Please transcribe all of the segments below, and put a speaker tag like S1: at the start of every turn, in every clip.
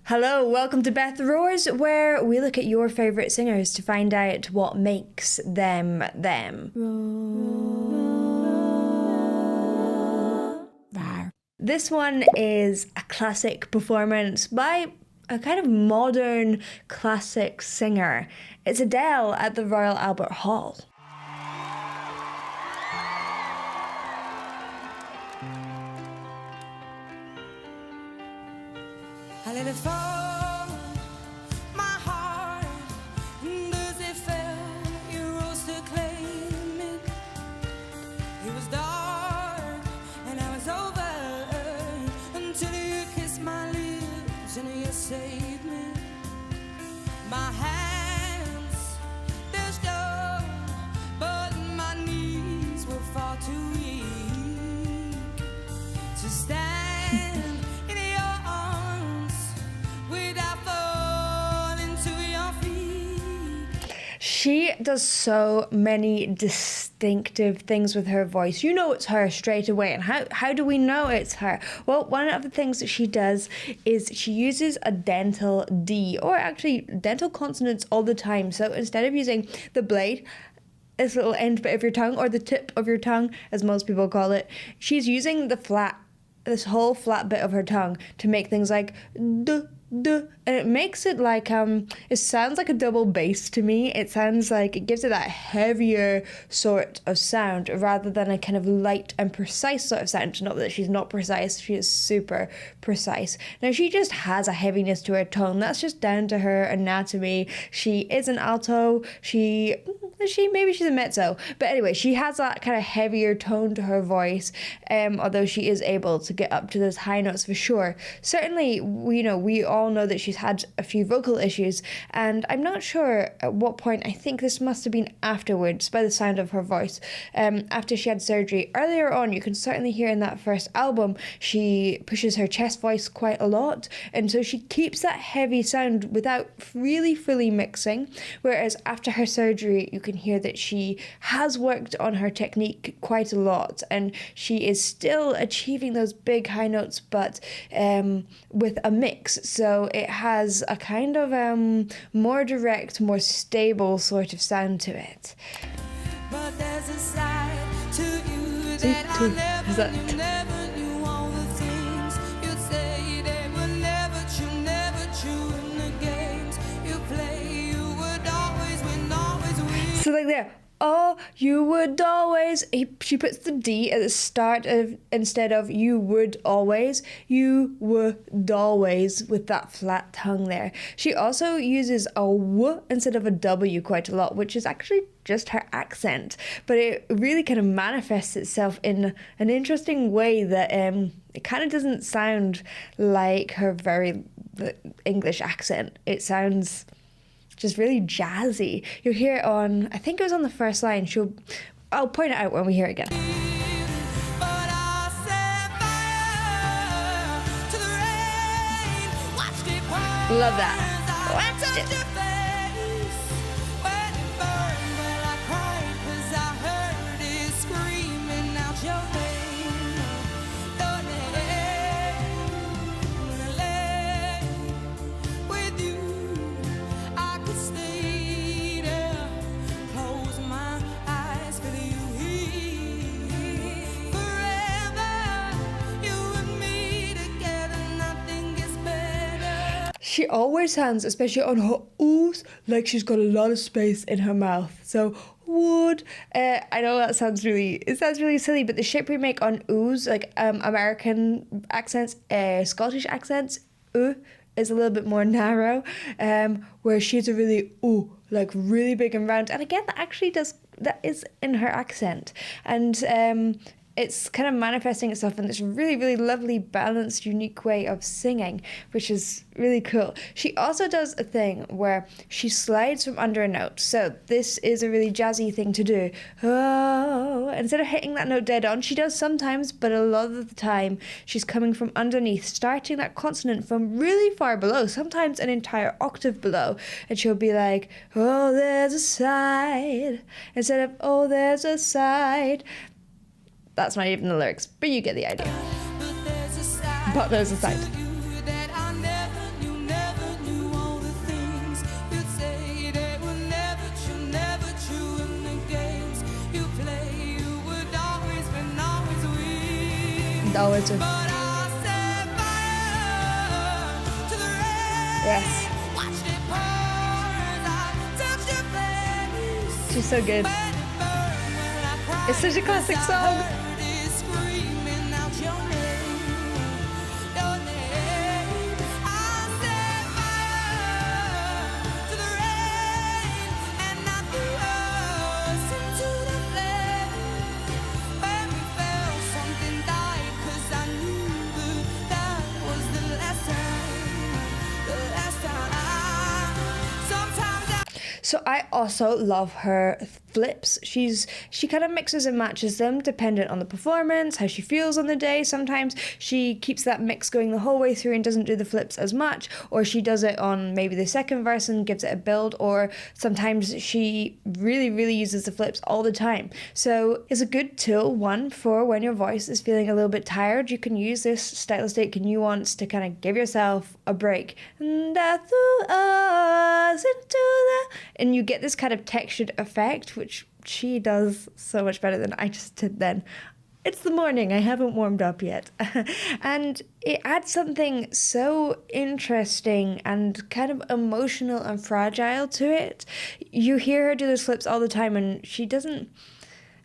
S1: Hello, welcome to Beth Roars, where we look at your favourite singers to find out what makes them them. This one is a classic performance by a kind of modern classic singer. It's Adele at the Royal Albert Hall.
S2: I let it fall, my heart, does it feel you rose to claim it? It was dark and I was over until you kissed my lips and you saved me. My hands, they're stone, but my knees were far too weak to stand.
S1: She does so many distinctive things with her voice. You know it's her straight away. And how do we know it's her? Well, one of the things that she does is she uses a dental D, or actually dental consonants all the time. So instead of using the blade, this little end bit of your tongue, or the tip of your tongue, as most people call it, she's using this whole flat bit of her tongue to make things like duh, duh, and it makes it like it sounds like a double bass to me. It sounds like it gives it that heavier sort of sound rather than a kind of light and precise sort of sound. Not that she's not precise, she is super precise. Now she just has a heaviness to her tongue. That's just down to her anatomy. She is an alto. Maybe she's a mezzo, but anyway, she has that kind of heavier tone to her voice, although she is able to get up to those high notes for sure. Certainly, we all know that she's had a few vocal issues, and I'm not sure at what point. I think this must have been afterwards, by the sound of her voice, after she had surgery. Earlier on, you can certainly hear in that first album, she pushes her chest voice quite a lot, and so she keeps that heavy sound without really fully mixing, whereas after her surgery, you can hear that she has worked on her technique quite a lot, and she is still achieving those big high notes, but with a mix. So it has a kind of more direct, more stable sort of sound to it.
S2: But there's a side to you that I never knew all the things you'd say. They were never true in the games you play. You would always win.
S1: So like there. Oh, you would always. She puts the D at the start of, instead of you would always, you would always, with that flat tongue there. She also uses a W instead of a W quite a lot, which is actually just her accent. But it really kind of manifests itself in an interesting way that it kind of doesn't sound like her very English accent. It sounds just really jazzy. You'll hear it on, I think it was on the first line. I'll point it out when we hear it again. Love that. Watch it. She always sounds, especially on her oohs, like she's got a lot of space in her mouth. So would, I know that sounds really silly, but the shape we make on oohs, like American accents, Scottish accents, ooh is a little bit more narrow, where she's a really ooh, like really big and round. And again, that is in her accent. And it's kind of manifesting itself in this really, really lovely, balanced, unique way of singing, which is really cool. She also does a thing where she slides from under a note. So this is a really jazzy thing to do. Oh, instead of hitting that note dead on, she does sometimes, but a lot of the time she's coming from underneath, starting that consonant from really far below, sometimes an entire octave below. And she'll be like, oh, there's a side, instead of, oh, there's a side. That's not even the lyrics, but you get the idea. But there's a side. always do.
S2: But I set fire to the rain.
S1: Yes.
S2: Watched it pour as I touched your face.
S1: She's so good.
S2: Let it burn when I cried.
S1: It's such a classic song.
S2: Heard it screaming out your name. Your name. I set fire to the rain, and I threw us into the flames. When we fell, something died, 'cause I knew that was the last time. The last time. Sometimes I
S1: So I also love her flips. She kind of mixes and matches them dependent on the performance, how she feels on the day. Sometimes she keeps that mix going the whole way through and doesn't do the flips as much, or she does it on maybe the second verse and gives it a build, or sometimes she really, really uses the flips all the time. So it's a good tool, one, for when your voice is feeling a little bit tired. You can use this stylistic nuance to kind of give yourself a break. And I threw us into the... And you get this kind of textured effect, which she does so much better than I just did then. It's the morning, I haven't warmed up yet. And it adds something so interesting and kind of emotional and fragile to it. You hear her do those flips all the time, and she doesn't...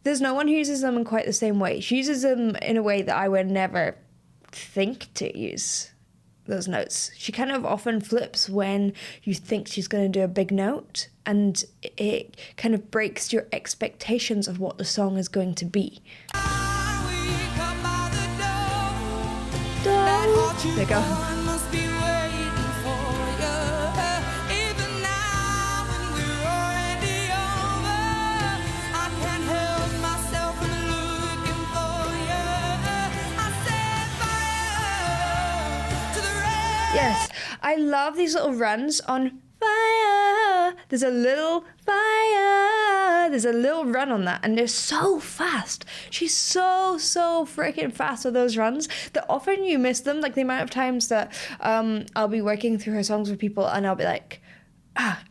S1: There's no one who uses them in quite the same way. She uses them in a way that I would never think to use those notes. She kind of often flips when you think she's going to do a big note, and it kind of breaks your expectations of what the song is going to be.
S2: wake up by the door. That heart you
S1: There you go.
S2: born must be waiting for you. Even now when we're already over, I can't help myself from looking for you. I set fire to the rain.
S1: Yes, I love these little runs on fire. There's a little fire. There's a little run on that, and they're so fast. She's so freaking fast with those runs that often you miss them. Like the amount of times that I'll be working through her songs with people, and I'll be like,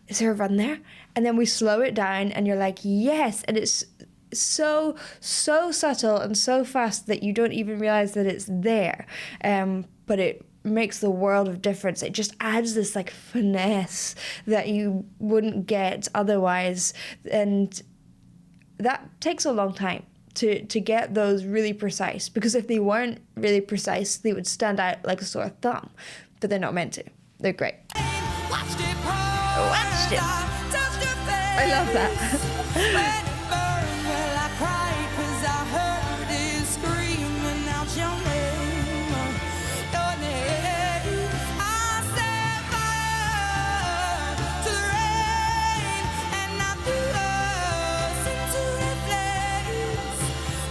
S1: is there a run there? And then we slow it down, and you're like, yes, and it's so subtle and so fast that you don't even realize that it's there. But it makes the world of difference. It just adds this like finesse that you wouldn't get otherwise, and that takes a long time to get those really precise, because if they weren't really precise they would stand out like a sore thumb, but they're not meant to. They're great.
S2: Watched it pour
S1: Watched it.
S2: as I touched your face.
S1: I love that.
S2: Let it burn, well I cried 'cause I heard it screaming out your name. Your name. I set fire to the rain, and I threw us into the flames.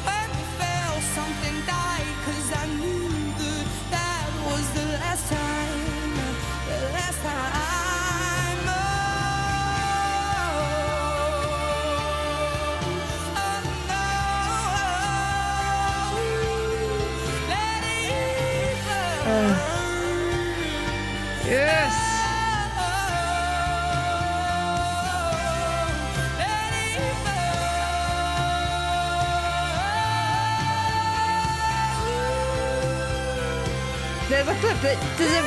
S2: When we fell, something died, 'cause I knew that was the last time. The last time.
S1: Yes. There's a clip that doesn't...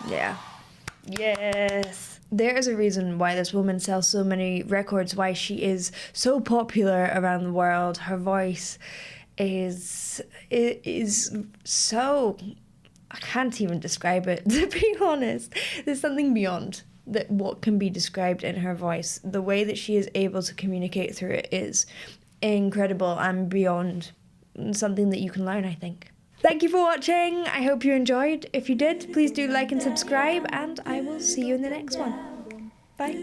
S1: Yeah. Yes. There is a reason why this woman sells so many records, why she is so popular around the world. Her voice is so... I can't even describe it, to be honest. There's something beyond that what can be described in her voice. The way that she is able to communicate through it is incredible and beyond something that you can learn, I think. Thank you for watching. I hope you enjoyed. If you did, please do like and subscribe, and I will see you in the next one. Bye.